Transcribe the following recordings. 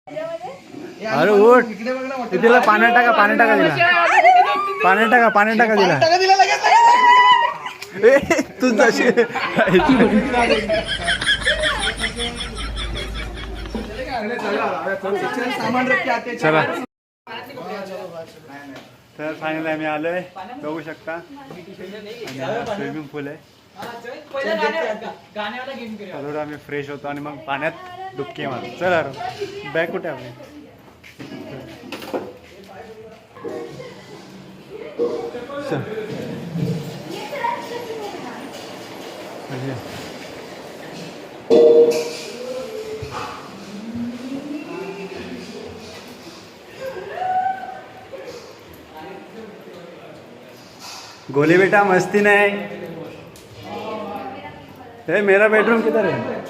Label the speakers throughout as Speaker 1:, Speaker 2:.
Speaker 1: अरे उठ तिला पाण्यात टाका तिला तू जशी चला तर फायनली आम्ही आलोय बघू शकता स्विमिंग पूल आहे थोडं आम्ही फ्रेश होतो आणि मग पाण्यात डुबकी मारतो चला बॅग कुठे आपली गोली बेटा मस्ती नहीं ये मेरा बेडरूम किधर है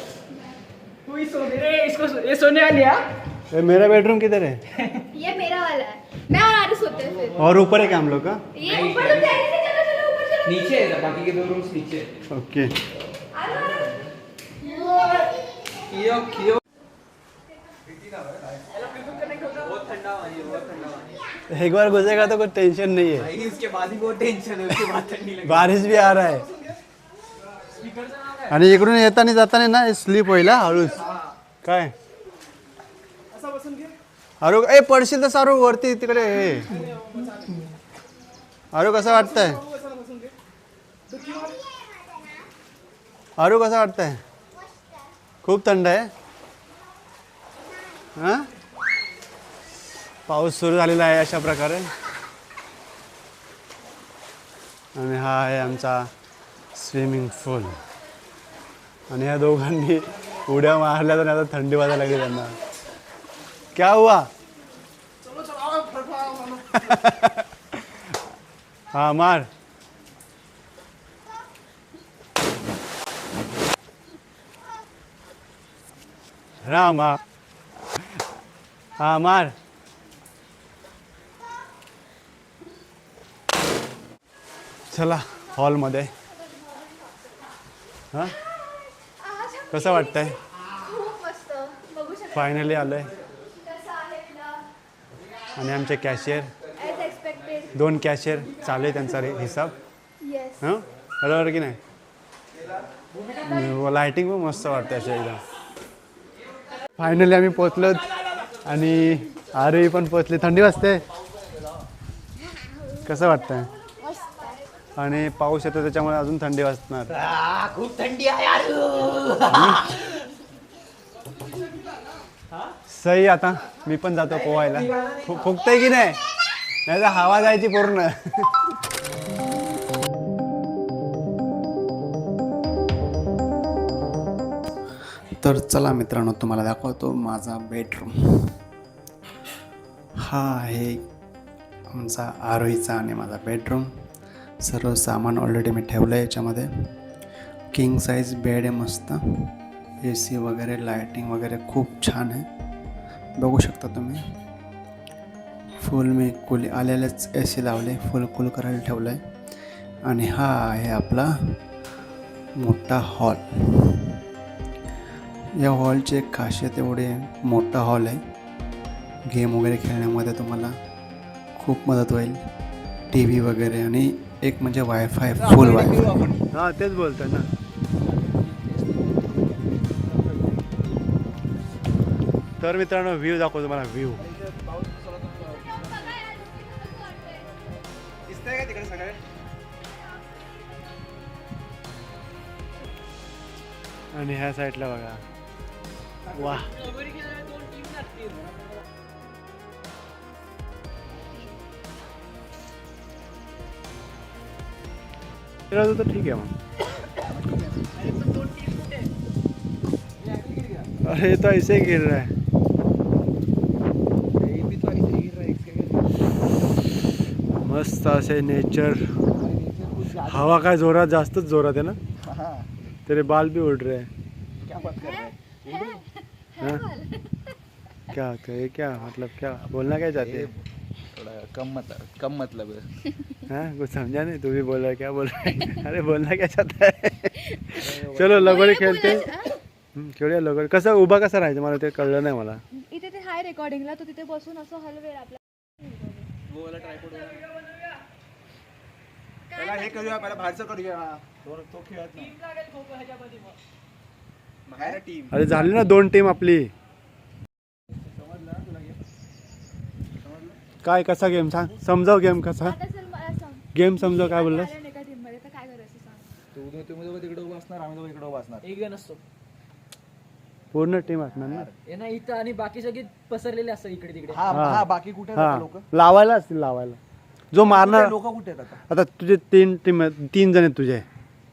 Speaker 2: तू ही सो रे इसको ये सोने वाली है
Speaker 1: ये मेरा बेडरूम किधर है
Speaker 3: ये मेरा वाला है मैं और आरू सोते हैं फिर
Speaker 1: और ऊपर है क्या हम लोग का
Speaker 3: ये ऊपर तो जाएंगे चलो ऊपर चलो
Speaker 2: नीचे है बाकी के दो रूम्स नीचे
Speaker 1: ओके
Speaker 2: कियो कियो बहुत ठंडा पानी
Speaker 1: एक बार घुसेगा तो कोई टेंशन नहीं है
Speaker 2: भाई उसके बाद ही बहुत टेंशन है उसके बाद ठंडी लगी
Speaker 1: बारिश भी आ रहा है आणि इकडून येताना जाताना ना स्लीप होईल हळूच काय अरू ए पडशील तर सारू वरती तिकडे अरू कसं वाटतंय अरू कसं वाटतंय खूप थंड आहे हां पाऊस सुरू झालेला आहे अशा प्रकारे आणि हा आहे आमचा स्विमिंग पूल आणि या दोघांनी उड्या मारल्या तर आता थंडी वाजायला लागली त्यांना क्या हुआ हा मार रामा हा मार चला हॉलमध्ये हां कसं वाटतंय
Speaker 3: खूप मस्त बघू शकता
Speaker 1: फायनली आलोय
Speaker 3: कसं आहे ना
Speaker 1: आणि आमचे कॅशियर
Speaker 3: ॲज एक्सपेक्टेड
Speaker 1: 2 कॅशियर चालू आहे त्यांचा हिसाब
Speaker 3: येस
Speaker 1: हां बरोबर की नाही लायटिंग पण मस्त वाटते अशा एकदम फायनली आम्ही पोचलोत आणि आरवी पण पोचली थंडी वाजते कसं वाटतंय आणि पाऊस येतो त्याच्यामुळे अजून थंडी वाजणार
Speaker 2: खूप थंडी आहे यार
Speaker 1: सही आता मी पण जातो पोहायला फुगतंय की नाही तर हवा जायची पूर्ण तर चला मित्रांनो तुम्हाला दाखवतो माझा बेडरूम हा आहे आमचा आरोहीचा आणि माझा बेडरूम सर्व सामान ऑलरेडी मी ठेवलं आहे याच्यामध्ये किंग साईज बेड आहे मस्त AC वगैरे लायटिंग वगैरे खूप छान आहे बघू शकता तुम्ही फुल मी कूल आलेलेच AC लावले फुल कूल करायला ठेवलं आहे आणि हा आहे आपला मोठा हॉल या हॉलची एक खासियत एवढी मोठा हॉल आहे गेम वगैरे खेळण्यामध्ये तुम्हाला खूप मदत होईल TV वगैरे आणि एक म्हणजे वायफाय फुल वायफाय हां तेच बोलतोय ना तर मित्रांनो व्ह्यू दाखवतो मला व्ह्यू
Speaker 2: दिसतंय का तिकडे सगळे
Speaker 1: आणि ह्या साईडला बघा वा तर ठीक आहे मग अरे तो ऐसे गिर रहा है मस्त असे नेचर हवा काय जोरात जास्तच जोरात आहे ना तेरे बाल भी उड़ रहे हैं
Speaker 2: क्या बात कर रहे हैं
Speaker 1: हाँ? क्या होता है ये क्या मतलब क्या बोलना क्या चाहते हैं
Speaker 2: थोड़ा कम मतलब है
Speaker 1: हाँ कुछ समझा नहीं तू भी बोल रहा है क्या बोल रहा है अरे बोलना क्या चाहता है चलो लगोरी खेळते खेळूया लगोरी कसं उभा कसं राहायचं मला ते कळलं नाही मला
Speaker 3: इथे ते आहे रेकॉर्डिंगला, तो तिथे बसून असं हलवेल आपल्या.
Speaker 4: पहिला हे करूया, पहिला बाहेरचं करूया. तो खेळत नाही.
Speaker 2: टीम लागेल खो खो ह्याच्यामध्ये मग.
Speaker 4: बाहेर टीम.
Speaker 1: अरे झाली ना 2 टीम आपली. काय कसा गेम सांग, समजाव गेम कसा
Speaker 3: आता चल मला सांग.
Speaker 1: गेम समजाव. काय बोललास?
Speaker 3: आर्यन एका टीम मध्ये तर काय करायचं सांग.
Speaker 4: तुम्ही दोघं तिकडे उभं असणार, आम्ही दोघं इकडे उभं असणार.
Speaker 2: एक जण असतो
Speaker 1: पूर्ण टीम असणार ना.
Speaker 2: हे ना इथं, आणि बाकी सगळे पसरलेले असतात इकडे तिकडे.
Speaker 4: हा
Speaker 1: हा.
Speaker 4: हा बाकी कुठे
Speaker 1: हा
Speaker 4: लोक?
Speaker 1: लावायला असतील, लावायला. जो मारणार
Speaker 4: लोक कुठे आहेत आता?
Speaker 1: आता तुझे 3 जण आहेत तुझे,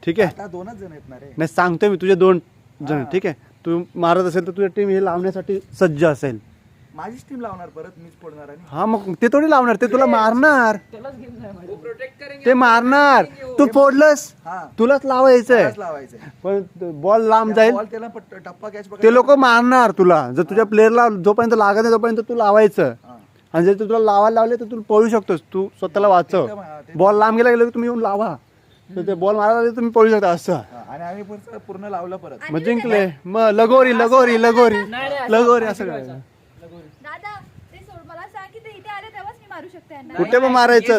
Speaker 1: ठीक आहे.
Speaker 4: आता 2च जण आहेत ना रे.
Speaker 1: नाही सांगतोय मी, तुझे 2 जण
Speaker 4: हा.
Speaker 1: ठीक आहे. तू मारत असेल तर तुझी टीम हे लावण्यासाठी सज्ज असेल.
Speaker 4: माझीच टीम लावणार परत, मीच फोडणार. आणि
Speaker 1: हा मग ते थोडी लावणार, ते तुला मारणार,
Speaker 2: त्यालाच गेम नाही माहिती. प्रोटेक्ट करेंगे.
Speaker 1: ते मारणार. तू फोडलंस,
Speaker 4: हा
Speaker 1: तुलाच लावायचंय.
Speaker 4: त्यालाच लावायचंय.
Speaker 1: पण बॉल लांब जाईल,
Speaker 4: बॉल त्याला टप्पा कॅच
Speaker 1: ते लोक मारणार तुला. जर तुझ्या प्लेअरला जोपर्यंत लागत नाही तोपर्यंत तू लावायचं.
Speaker 4: हा.
Speaker 1: आणि जर तुला लावायला लावले तर तू पळू शकतोस, तू स्वतःला वाचव. बॉल लांब गेला गेलो की तुम्ही येऊन लावा, तर ते बॉल मारायला लागले तुम्ही पळू शकता असं.
Speaker 4: हा, आणि आम्ही पूर्ण लावलं परत.
Speaker 1: मग जिंकले. मग लगोरी लगोरी लगोरी
Speaker 2: नाही, नाही,
Speaker 1: लगोरी
Speaker 2: असं
Speaker 1: असं
Speaker 2: फिरवायचं.
Speaker 1: करायचं.
Speaker 3: दादा ते सोड, मला सांग की ते इथे आले तेव्हाच मी मारू शकते यांना.
Speaker 1: कुठे पण मारायचं.